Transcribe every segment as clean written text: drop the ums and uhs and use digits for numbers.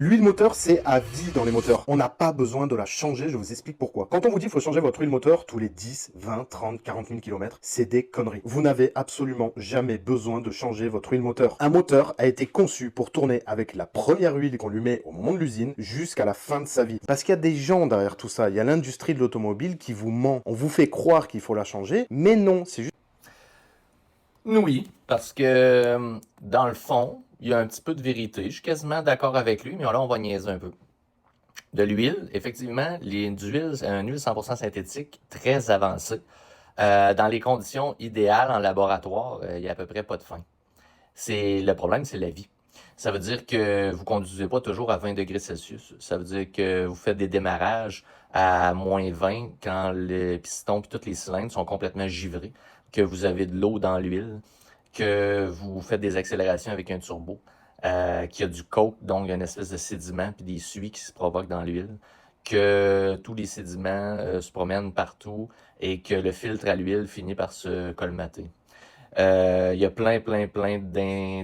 L'huile moteur, c'est à vie dans les moteurs. On n'a pas besoin de la changer, je vous explique pourquoi. Quand on vous dit qu'il faut changer votre huile moteur tous les 10, 20, 30, 40 000 km, c'est des conneries. Vous n'avez absolument jamais besoin de changer votre huile moteur. Un moteur a été conçu pour tourner avec la première huile qu'on lui met au moment de l'usine jusqu'à la fin de sa vie. Parce qu'il y a des gens derrière tout ça, il y a l'industrie de l'automobile qui vous ment. On vous fait croire qu'il faut la changer, mais non, c'est juste... Oui, parce que dans le fond, il y a un petit peu de vérité. Je suis quasiment d'accord avec lui, mais là, on va niaiser un peu. De l'huile, effectivement, d'huile, c'est une huile 100% synthétique très avancée. Dans les conditions idéales en laboratoire, il n'y a à peu près pas de fin. Le problème, c'est la vie. Ça veut dire que vous conduisez pas toujours à 20 degrés Celsius. Ça veut dire que vous faites des démarrages à moins 20 quand le piston et tous les cylindres sont complètement givrés, que vous avez de l'eau dans l'huile, que vous faites des accélérations avec un turbo, qu'il y a du coke, donc il y a une espèce de sédiment puis des suies qui se provoquent dans l'huile, que tous les sédiments se promènent partout et que le filtre à l'huile finit par se colmater. Il y a plein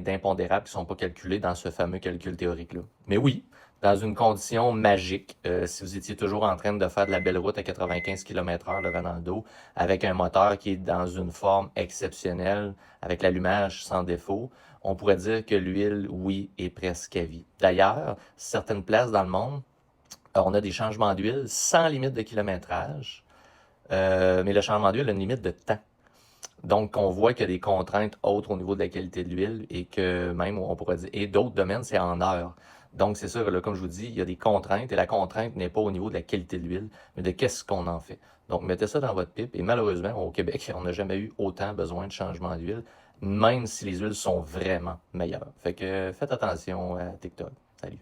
d'impondérables qui sont pas calculés dans ce fameux calcul théorique-là. Mais oui, dans une condition magique, si vous étiez toujours en train de faire de la belle route à 95 km/h le vent dans le dos, avec un moteur qui est dans une forme exceptionnelle, avec l'allumage sans défaut, on pourrait dire que l'huile, oui, est presque à vie. D'ailleurs, certaines places dans le monde, on a des changements d'huile sans limite de kilométrage, mais le changement d'huile a une limite de temps. Donc, on voit qu'il y a des contraintes autres au niveau de la qualité de l'huile et que même, on pourrait dire, et d'autres domaines, c'est en heures. Donc, c'est sûr, là, comme je vous dis, il y a des contraintes et la contrainte n'est pas au niveau de la qualité de l'huile, mais de qu'est-ce qu'on en fait. Donc, mettez ça dans votre pipe et malheureusement, au Québec, on n'a jamais eu autant besoin de changement d'huile, même si les huiles sont vraiment meilleures. Fait que faites attention à TikTok. Salut.